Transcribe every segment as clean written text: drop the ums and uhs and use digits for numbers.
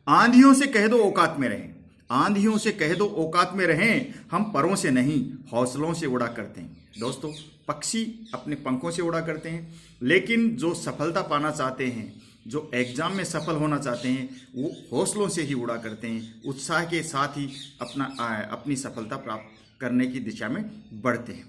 आंधियों से कह दो औकात में रहें, आंधियों से कह दो औकात में रहें, हम परों से नहीं हौसलों से उड़ा करते हैं। दोस्तों, पक्षी अपने पंखों से उड़ा करते हैं, लेकिन जो सफलता पाना चाहते हैं, जो एग्जाम में सफल होना चाहते हैं, वो हौसलों से ही उड़ा करते हैं, उत्साह के साथ ही अपनी सफलता प्राप्त करने की दिशा में बढ़ते हैं।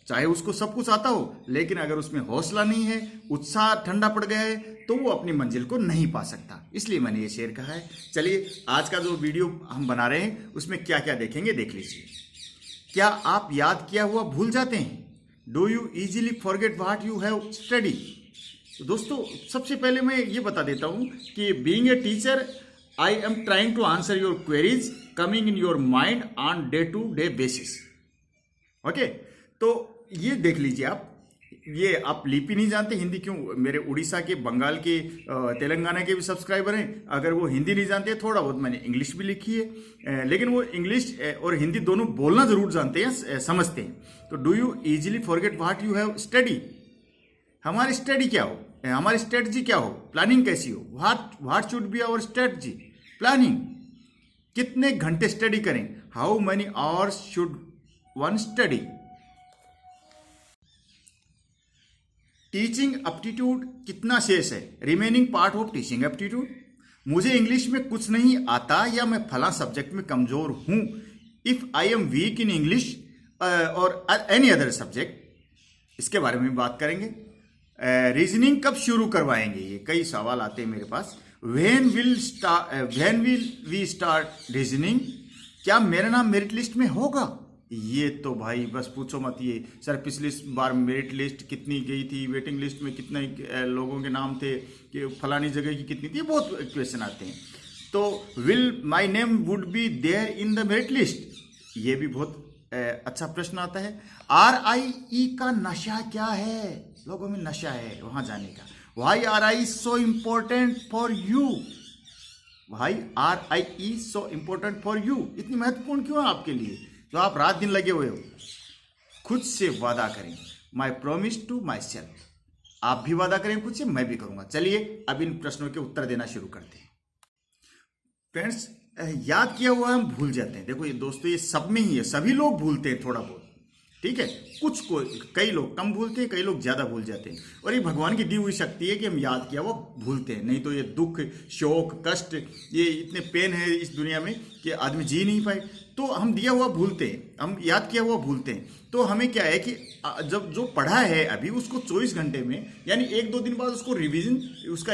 चाहे उसको सब कुछ आता हो, लेकिन अगर उसमें हौसला नहीं है, उत्साह ठंडा पड़ गया है, तो वो अपनी मंजिल को नहीं पा सकता। इसलिए मैंने ये शेयर कहा है। चलिए, आज का जो वीडियो हम बना रहे हैं उसमें क्या क्या देखेंगे देख लीजिए। क्या आप याद किया हुआ भूल जाते हैं? Do you easily forget what you have study? तो दोस्तों, सबसे पहले मैं ये बता देता हूँ कि being a teacher I am trying to answer your queries coming in your mind on day to day basis. Okay, तो ये देख लीजिए आप। ये आप लिपि नहीं जानते हिंदी, क्यों? मेरे उड़ीसा के, बंगाल के, तेलंगाना के भी सब्सक्राइबर हैं। अगर वो हिंदी नहीं जानते, थोड़ा बहुत मैंने इंग्लिश भी लिखी है, लेकिन वो इंग्लिश और हिंदी दोनों बोलना जरूर जानते हैं, समझते हैं। तो do you easily forget what you have study? हमारी स्टडी क्या हो, हमारी स्ट्रेटजी क्या हो, प्लानिंग कैसी हो? What should be our strategy? Planning. कितने घंटे स्टडी करें? How many hours should one study? Teaching aptitude कितना शेष है? Remaining part of teaching aptitude. मुझे इंग्लिश में कुछ नहीं आता, या मैं फला सब्जेक्ट में कमजोर हूं। If I am weak in English और एनी अदर सब्जेक्ट, इसके बारे में बात करेंगे। रीजनिंग कब शुरू करवाएंगे? ये कई सवाल आते हैं मेरे पास। When will we start reasoning? क्या मेरा नाम मेरिट लिस्ट में होगा? ये तो भाई बस पूछो मत। ये सर, पिछली बार मेरिट लिस्ट कितनी गई थी, वेटिंग लिस्ट में कितने लोगों के नाम थे, कि फलानी जगह की कितनी थी, बहुत क्वेश्चन आते हैं। तो will my name would be there in the merit list? ये भी बहुत अच्छा प्रश्न आता है। RIE का नशा क्या है? लोगों में नशा है वहां जाने का। Why RIE so important for you? भाई RIE so important for you, इतनी महत्वपूर्ण क्यों है आपके लिए, जो आप रात दिन लगे हुए हो? खुद से वादा करें। My promise to myself. आप भी वादा करें खुद से, मैं भी करूंगा। चलिए, अब इन प्रश्नों के उत्तर देना शुरू करते हैं। फ्रेंड्स, याद किया हुआ हम भूल जाते हैं। देखो ये दोस्तों, ये सब में ही है, सभी लोग भूलते हैं थोड़ा बहुत, ठीक है। कई लोग कम भूलते हैं, कई लोग ज्यादा भूल जाते हैं, और ये भगवान की दी हुई शक्ति है कि हम याद किया वो भूलते हैं। नहीं तो ये दुख, शोक, कष्ट, ये इतने पेन है इस दुनिया में कि आदमी जी नहीं पाए। तो हम दिया हुआ भूलते हैं, हम याद किया हुआ भूलते हैं। तो हमें क्या है कि जब जो पढ़ा है अभी, उसको 24 घंटे में, यानी 1-2 दिन बाद उसका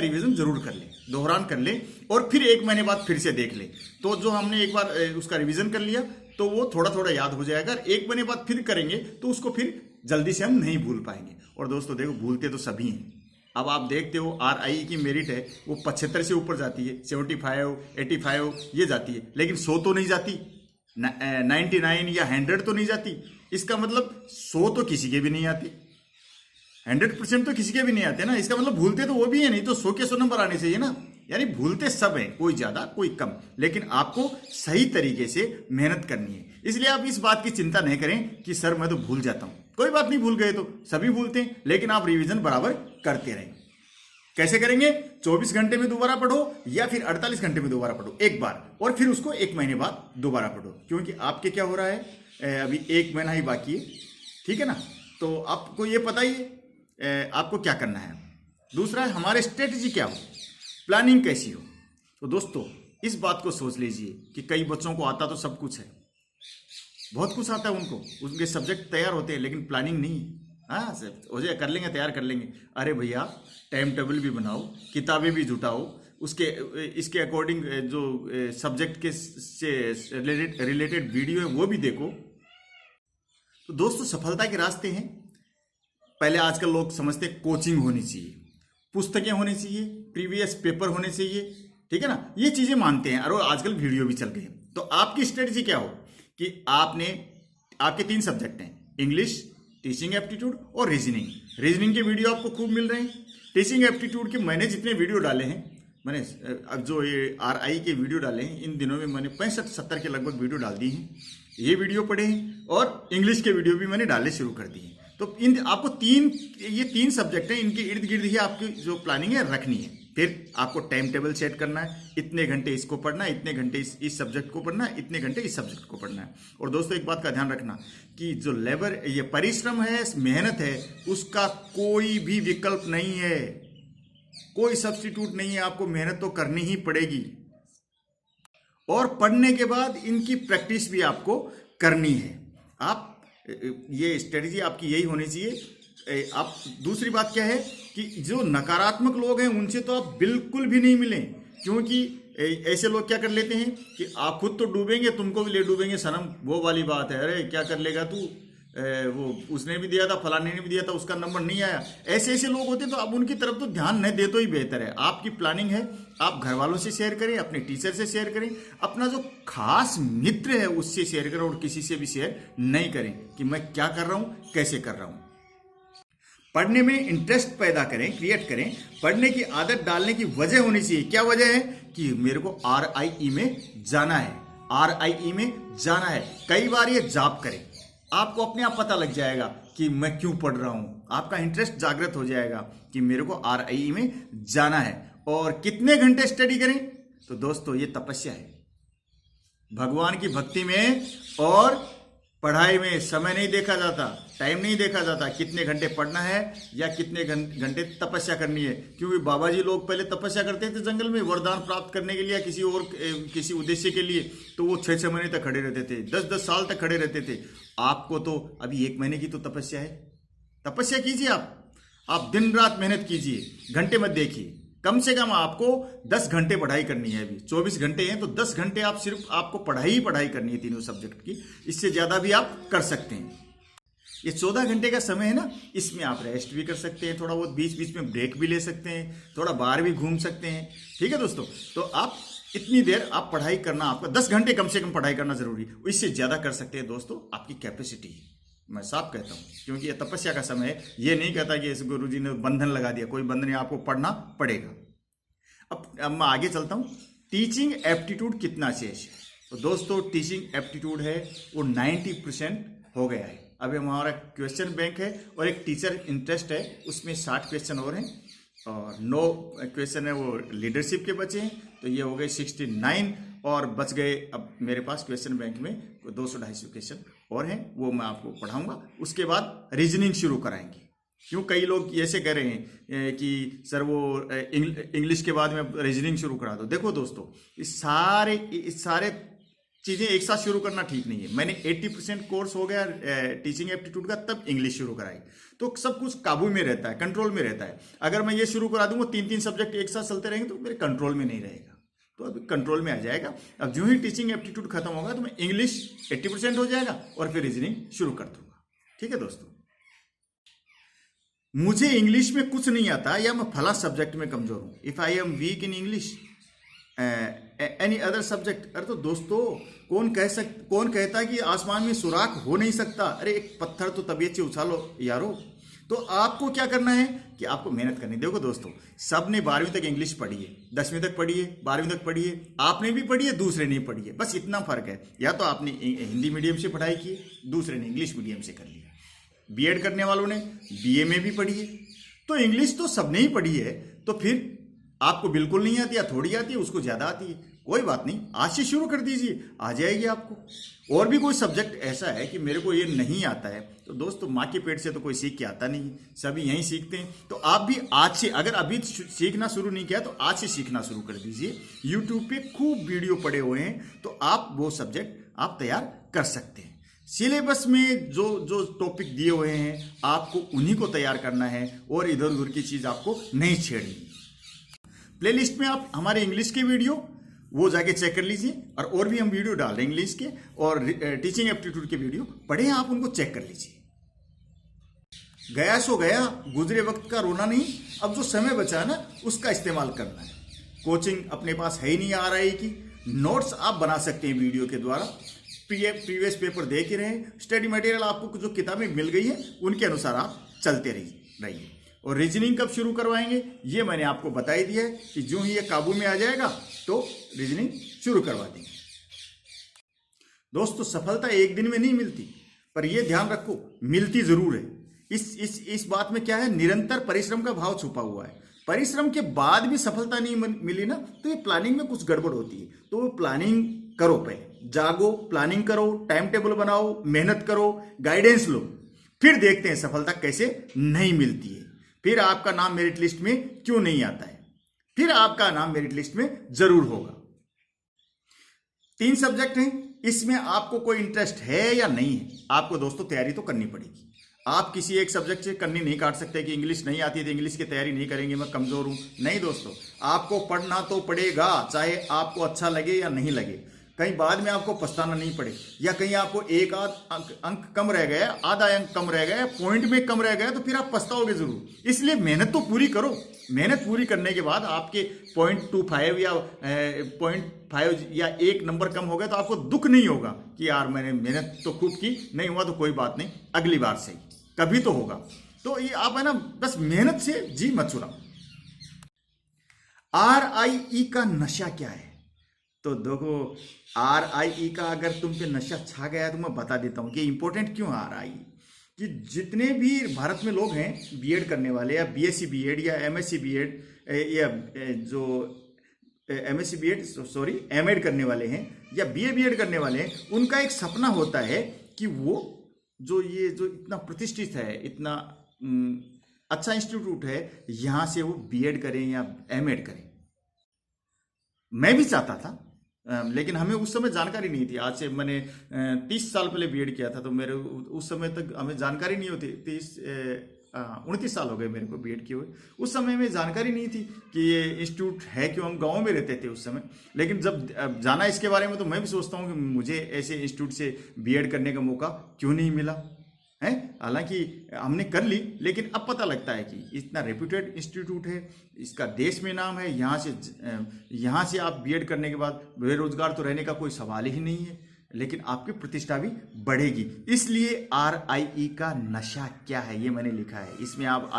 रिवीजन जरूर कर लें, दोहरान कर लें, और फिर 1 महीने बाद फिर से देख लें। तो जो हमने एक बार उसका रिवीजन कर लिया, तो वो थोड़ा थोड़ा याद हो जाएगा। 1 महीने बाद फिर करेंगे तो उसको फिर जल्दी से हम नहीं भूल पाएंगे। और दोस्तों देखो, भूलते तो सभी हैं। अब आप देखते हो RIE की मेरिट है वो 75 से ऊपर जाती है, 75, 85 ये जाती है, लेकिन 100 तो नहीं जाती, 99 या 100 तो नहीं जाती। इसका मतलब 100 तो किसी के भी नहीं आती, 100% तो किसी के भी नहीं आते ना। इसका मतलब भूलते तो वो भी है, नहीं तो 100 के 100 नंबर आने चाहिए ना। यानी भूलते सब हैं, कोई ज्यादा कोई कम, लेकिन आपको सही तरीके से मेहनत करनी है। इसलिए आप इस बात की चिंता नहीं करें कि सर मैं तो भूल जाता हूं। कोई बात नहीं, भूल गए तो सभी भूलते हैं, लेकिन आप रिवीजन बराबर करते रहें। कैसे करेंगे? 24 घंटे में दोबारा पढ़ो, या फिर 48 घंटे में दोबारा पढ़ो एक बार, और फिर उसको 1 महीने बाद दोबारा पढ़ो। क्योंकि आपके क्या हो रहा है, अभी 1 महीना ही बाकी है, ठीक है ना। तो आपको ये पता ही है आपको क्या करना है। दूसरा है हमारे स्ट्रेटजी क्या हो, प्लानिंग कैसी हो। तो दोस्तों, इस बात को सोच लीजिए कि कई बच्चों को आता तो सब कुछ है, बहुत कुछ आता है उनको, उनके सब्जेक्ट तैयार होते हैं, लेकिन प्लानिंग नहीं। हाँ सर, हो जाए, कर लेंगे, तैयार कर लेंगे। अरे भैया, टाइम टेबल भी बनाओ, किताबें भी जुटाओ, इसके अकॉर्डिंग जो सब्जेक्ट के से रिलेटेड वीडियो है वो भी देखो। तो दोस्तों, सफलता के रास्ते हैं। पहले आजकल लोग समझते हैं कोचिंग होनी चाहिए, पुस्तकें होनी चाहिए, प्रीवियस पेपर होने चाहिए, ठीक है ना। ये चीजें मानते हैं, और आजकल वीडियो भी चल गए हैं। तो आपकी स्ट्रेटजी क्या हो कि आपके 3 सब्जेक्ट हैं, इंग्लिश, टीचिंग एप्टीट्यूड और रीजनिंग के वीडियो आपको खूब मिल रहे हैं। टीचिंग एप्टीट्यूड के मैंने जितने वीडियो डाले हैं, मैंने अब जो ये RIE के वीडियो डाले हैं, इन दिनों में मैंने 65-70 के लगभग वीडियो डाल दी हैं। ये वीडियो पढ़े हैं, और इंग्लिश के वीडियो भी मैंने डालने शुरू कर दिए हैं। तो आपको 3 सब्जेक्ट हैं, इनके इर्द गिर्द ही आपकी जो प्लानिंग है रखनी है। फिर आपको टाइम टेबल सेट करना है, इतने घंटे इसको पढ़ना है, इतने घंटे इस सब्जेक्ट को पढ़ना है, इतने घंटे इस सब्जेक्ट को पढ़ना है। और दोस्तों एक बात का ध्यान रखना कि जो लेबर ये परिश्रम है, मेहनत है, उसका कोई भी विकल्प नहीं है, कोई सब्स्टिट्यूट नहीं है। आपको मेहनत तो करनी ही पड़ेगी और पढ़ने के बाद इनकी प्रैक्टिस भी आपको करनी है। आप ये स्ट्रेटजी आपकी यही होनी चाहिए। आप दूसरी बात क्या है कि जो नकारात्मक लोग हैं उनसे तो आप बिल्कुल भी नहीं मिलें, क्योंकि ऐसे लोग क्या कर लेते हैं कि आप खुद तो डूबेंगे तुमको भी ले डूबेंगे सनम, वो वाली बात है, अरे क्या कर लेगा तू, वो उसने भी दिया था, फलाने ने भी दिया था, उसका नंबर नहीं आया। ऐसे ऐसे लोग होते तो आप उनकी तरफ तो ध्यान नहीं दे तो ही बेहतर है। आपकी प्लानिंग है, आप घर वालों से शेयर करें, अपने टीचर से शेयर करें, अपना जो खास मित्र है उससे शेयर करें और किसी से भी शेयर नहीं करें कि मैं क्या कर रहा हूं, कैसे कर रहा हूं। पढ़ने में इंटरेस्ट पैदा करें, क्रिएट करें। पढ़ने की आदत डालने की वजह होनी चाहिए। क्या वजह है कि मेरे को RIE में जाना है, RIE में जाना है। कई बार ये जॉब करें, आपको अपने आप पता लग जाएगा कि मैं क्यों पढ़ रहा हूं। आपका इंटरेस्ट जागृत हो जाएगा कि मेरे को RIE में जाना है। और कितने घंटे स्टडी करें, तो दोस्तों ये तपस्या है। भगवान की भक्ति में और पढ़ाई में समय नहीं देखा जाता, टाइम नहीं देखा जाता, कितने घंटे पढ़ना है या कितने घंटे तपस्या करनी है। क्योंकि बाबा जी लोग पहले तपस्या करते थे जंगल में वरदान प्राप्त करने के लिए या किसी उद्देश्य के लिए, तो वो 6-6 महीने तक खड़े रहते थे, 10-10 साल तक खड़े रहते थे। आपको तो अभी 1 महीने की तो तपस्या है। तपस्या कीजिए, आप दिन रात मेहनत कीजिए, घंटे मत देखिए। कम से कम आपको 10 घंटे पढ़ाई करनी है। अभी 24 घंटे हैं तो 10 घंटे आप सिर्फ आपको पढ़ाई करनी है तीनों सब्जेक्ट की। इससे ज्यादा भी आप कर सकते हैं। ये 14 घंटे का समय है ना, इसमें आप रेस्ट भी कर सकते हैं, थोड़ा बहुत बीच बीच में ब्रेक भी ले सकते हैं, थोड़ा बाहर भी घूम सकते हैं। ठीक है दोस्तों, तो आप इतनी देर आप पढ़ाई करना, आपका 10 घंटे कम से कम पढ़ाई करना जरूरी है। इससे ज्यादा कर सकते हैं दोस्तों, आपकी कैपेसिटी है, मैं साफ कहता हूं। क्योंकि ये तपस्या का समय है, ये नहीं कहता कि इस गुरुजी ने बंधन लगा दिया, कोई बंधन नहीं, आपको पढ़ना पड़ेगा। अब मैं आगे चलता हूं। टीचिंग एप्टीट्यूड कितना शेष है, तो दोस्तों टीचिंग एप्टीट्यूड है वो 90% हो गया है। अभी हमारा क्वेश्चन बैंक है और एक टीचर इंटरेस्ट है, उसमें 60 क्वेश्चन और हैं और 9 क्वेश्चन है वो लीडरशिप के बचे हैं, तो ये हो गए 69 और बच गए अब मेरे पास क्वेश्चन बैंक में 200-250 क्वेश्चन और हैं, वो मैं आपको पढ़ाऊंगा। उसके बाद रीजनिंग शुरू कराएंगे। क्यों कई लोग ऐसे कह रहे हैं कि सर वो इंग्लिश के बाद में रीजनिंग शुरू करा दो। देखो दोस्तों, इस सारे चीजें एक साथ शुरू करना ठीक नहीं है। मैंने 80% कोर्स हो गया टीचिंग एप्टीट्यूड का, तब इंग्लिश शुरू कराई, तो सब कुछ काबू में रहता है, कंट्रोल में रहता है। अगर मैं ये शुरू करा दूंगा 3-3 सब्जेक्ट एक साथ चलते रहेंगे तो मेरे कंट्रोल में नहीं रहेगा, तो अभी कंट्रोल में आ जाएगा। अब जो ही टीचिंग एप्टीट्यूड खत्म होगा तो मैं इंग्लिश 80% हो जाएगा और फिर रीजनिंग शुरू कर दूंगा। ठीक है दोस्तों, मुझे इंग्लिश में कुछ नहीं आता या मैं फला सब्जेक्ट में कमजोर हूं, if I am weak in English any other subject. अरे तो दोस्तों कौन कहता है कि आसमान में सुराख हो नहीं सकता। अरे एक पत्थर तो तबीयत से उछालो यारो। तो आपको क्या करना है कि आपको मेहनत करनी है। देखो दोस्तों, सब ने 12वीं तक इंग्लिश पढ़ी है, 10वीं तक पढ़ी है, 12वीं तक पढ़ी है, आपने भी पढ़ी है, दूसरे नहीं पढ़ी है, बस इतना फर्क है। या तो आपने हिंदी मीडियम से पढ़ाई की, दूसरे ने इंग्लिश मीडियम से कर लिया। बीएड करने वालों ने बीए में भी पढ़ी है, तो इंग्लिश तो सबने ही पढ़ी है। तो फिर आपको बिल्कुल नहीं आती या थोड़ी आती है, उसको ज्यादा आती है, कोई बात नहीं, आज से शुरू कर दीजिए, आ जाएगी आपको। और भी कोई सब्जेक्ट ऐसा है कि मेरे को ये नहीं आता है, तो दोस्तों माँ के पेट से तो कोई सीख के आता नहीं, सभी यहीं सीखते हैं। तो आप भी आज से, अगर अभी सीखना शुरू नहीं किया तो आज से सीखना शुरू कर दीजिए। यूट्यूब पे खूब वीडियो पड़े हुए हैं, तो आप वो सब्जेक्ट आप तैयार कर सकते हैं। सिलेबस में जो टॉपिक दिए हुए हैं आपको उन्हीं को तैयार करना है और इधर उधर की चीज आपको नहीं छेड़नी। प्लेलिस्ट में आप हमारे इंग्लिश के वीडियो वो जाके चेक कर लीजिए, और भी हम वीडियो डाल रहे हैं इंग्लिश के, और टीचिंग एप्टीट्यूड के वीडियो पढ़े, आप उनको चेक कर लीजिए। गया सो गया, गुजरे वक्त का रोना नहीं। अब जो समय बचा ना उसका इस्तेमाल करना है। कोचिंग अपने पास है ही नहीं RIE की, नोट्स आप बना सकते हैं वीडियो के द्वारा, प्रीवियस पेपर देख ही रहे हैं, स्टडी मटेरियल आपको जो किताबें मिल गई है उनके अनुसार आप चलते रहिए। और रीजनिंग कब शुरू करवाएंगे ये मैंने आपको बता ही दिया है कि जो ही ये काबू में आ जाएगा तो रीजनिंग शुरू करवा देंगे। दोस्तों सफलता एक दिन में नहीं मिलती, पर यह ध्यान रखो मिलती जरूर है। इस बात में क्या है, निरंतर परिश्रम का भाव छुपा हुआ है। परिश्रम के बाद भी सफलता नहीं मिली ना, तो ये प्लानिंग में कुछ गड़बड़ होती है। तो प्लानिंग करो, पहले जागो, प्लानिंग करो, टाइम टेबल बनाओ, मेहनत करो, गाइडेंस लो, फिर देखते हैं सफलता कैसे नहीं मिलती है, फिर आपका नाम मेरिट लिस्ट में क्यों नहीं आता है, फिर आपका नाम मेरिट लिस्ट में जरूर होगा। 3 सब्जेक्ट हैं, इसमें आपको कोई इंटरेस्ट है या नहीं है, आपको दोस्तों तैयारी तो करनी पड़ेगी। आप किसी एक सब्जेक्ट से कन्नी नहीं काट सकते कि इंग्लिश नहीं आती तो इंग्लिश की तैयारी नहीं करेंगे, मैं कमजोर हूं। नहीं दोस्तों, आपको पढ़ना तो पड़ेगा, चाहे आपको अच्छा लगे या नहीं लगे। कहीं बाद में आपको पछताना नहीं पड़े, या कहीं आपको एक आध अंक कम रह गया, आधा अंक कम रह गया, पॉइंट में कम रह गया, तो फिर आप पछताओगे जरूर। इसलिए मेहनत तो पूरी करो। मेहनत पूरी करने के बाद आपके 0.25 या 0.5 या 1 नंबर कम हो गया तो आपको दुख नहीं होगा कि यार मैंने मेहनत तो खूब की, नहीं हुआ तो कोई बात नहीं, अगली बार से कभी तो होगा। तो ये आप है ना, बस मेहनत से जी मत चुराओ। RIE का नशा क्या है? तो देखो, RIE का अगर तुम पे नशा छा गया तो मैं बता देता हूं कि इंपॉर्टेंट क्यों है RIE। कि जितने भी भारत में लोग हैं बीएड करने वाले, या BSc बीएड या MSc बीएड या जो MSc बीएड सॉरी एमएड करने वाले हैं या BA बीएड करने वाले हैं, उनका एक सपना होता है कि वो जो इतना प्रतिष्ठित है, इतना अच्छा इंस्टीट्यूट है, यहां से वो बीएड करें या एमएड करें। मैं भी चाहता था, लेकिन हमें उस समय जानकारी नहीं थी। आज से मैंने 30 साल पहले बीएड किया था, तो मेरे उस समय तक हमें जानकारी नहीं होती। 29 साल हो गए मेरे को बीएड किए हुए। उस समय में जानकारी नहीं थी कि ये इंस्टीट्यूट है, क्यों हम गांव में रहते थे उस समय। लेकिन जब जाना इसके बारे में, तो मैं भी सोचता हूँ कि मुझे ऐसे इंस्टीट्यूट से बीएड करने का मौका क्यों नहीं मिला है। हालांकि हमने कर ली, लेकिन अब पता लगता है कि इतना रेप्यूटेड इंस्टीट्यूट है, इसका देश में नाम है। यहाँ से आप बीएड करने के बाद बेरोजगार तो रहने का कोई सवाल ही नहीं है, लेकिन आपकी प्रतिष्ठा भी बढ़ेगी। इसलिए RIE का नशा क्या है ये मैंने लिखा है। इसमें आप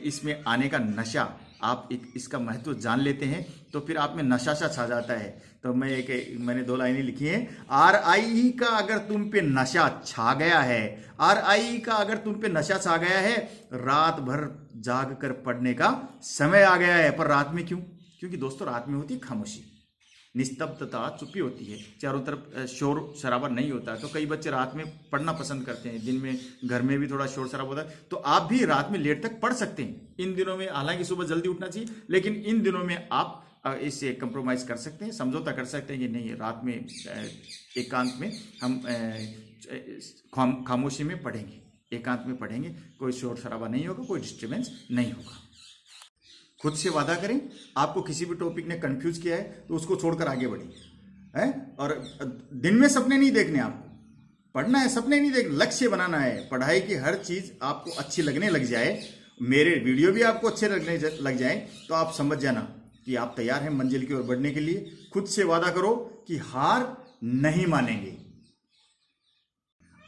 इसमें आने का नशा, आप इसका महत्व जान लेते हैं तो फिर आप में नशा सा छा जाता है। तो मैंने 2 लाइनें लिखी हैं। RIE का अगर तुम पे नशा छा गया है, RIE का अगर तुम पे नशा छा गया है, रात भर जाग कर पढ़ने का समय आ गया है। पर रात में क्यों? क्योंकि दोस्तों रात में होती खामोशी, निस्तब्धता, चुप्पी होती है, चारों तरफ शोर शराबा नहीं होता। तो कई बच्चे रात में पढ़ना पसंद करते हैं, दिन में घर में भी थोड़ा शोर शराबा होता है। तो आप भी रात में लेट तक पढ़ सकते हैं इन दिनों में। हालांकि सुबह जल्दी उठना चाहिए, लेकिन इन दिनों में आप इससे कंप्रोमाइज कर सकते हैं, समझौता कर सकते हैं कि नहीं, रात में एकांत में हम खामोशी में पढ़ेंगे, एकांत में पढ़ेंगे, कोई शोर शराबा नहीं होगा, कोई डिस्टर्बेंस नहीं होगा। खुद से वादा करें। आपको किसी भी टॉपिक ने कंफ्यूज किया है तो उसको छोड़कर आगे बढ़िए, है। और दिन में सपने नहीं देखने, आपको पढ़ना है, सपने नहीं देखने, लक्ष्य बनाना है। पढ़ाई की हर चीज आपको अच्छी लगने लग जाए, मेरे वीडियो भी आपको अच्छे लगने लग जाए, तो आप समझ जाना कि आप तैयार हैं मंजिल की ओर बढ़ने के लिए। खुद से वादा करो कि हार नहीं मानेंगे।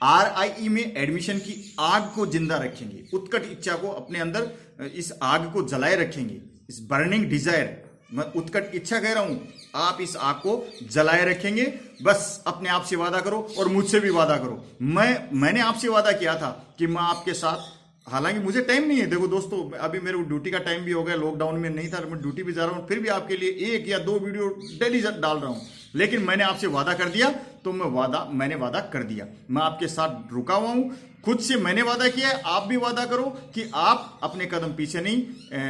RIE में एडमिशन की आग को जिंदा रखेंगे, उत्कट इच्छा को अपने अंदर, इस आग को जलाए रखेंगे, इस बर्निंग डिजायर, मैं उत्कट इच्छा कह रहा हूं, आप इस आग को जलाए रखेंगे। बस अपने आप से वादा करो और मुझसे भी वादा करो। मैंने आपसे वादा किया था कि मैं आपके साथ, हालांकि मुझे टाइम नहीं है, देखो दोस्तों अभी मेरे ड्यूटी का टाइम भी हो गया, लॉकडाउन में नहीं था, मैं ड्यूटी भी जा रहा हूं, फिर भी आपके लिए 1 या 2 वीडियो डेली डाल रहा हूं। लेकिन मैंने आपसे वादा कर दिया, तो मैंने वादा कर दिया, मैं आपके साथ रुका हुआ हूं। खुद से मैंने वादा किया है, आप भी वादा करो कि आप अपने कदम पीछे नहीं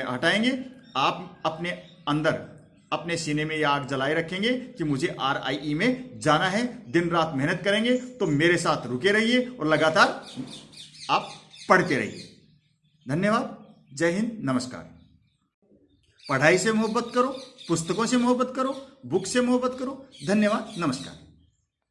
हटाएंगे। आप अपने अंदर, अपने सीने में यह आग जलाए रखेंगे कि मुझे RIE में जाना है, दिन रात मेहनत करेंगे। तो मेरे साथ रुके रहिए और लगातार आप पढ़ते रहिए। धन्यवाद, जय हिंद, नमस्कार। पढ़ाई से मोहब्बत करो, पुस्तकों से मोहब्बत करो, बुक से मोहब्बत करो। धन्यवाद, नमस्कार।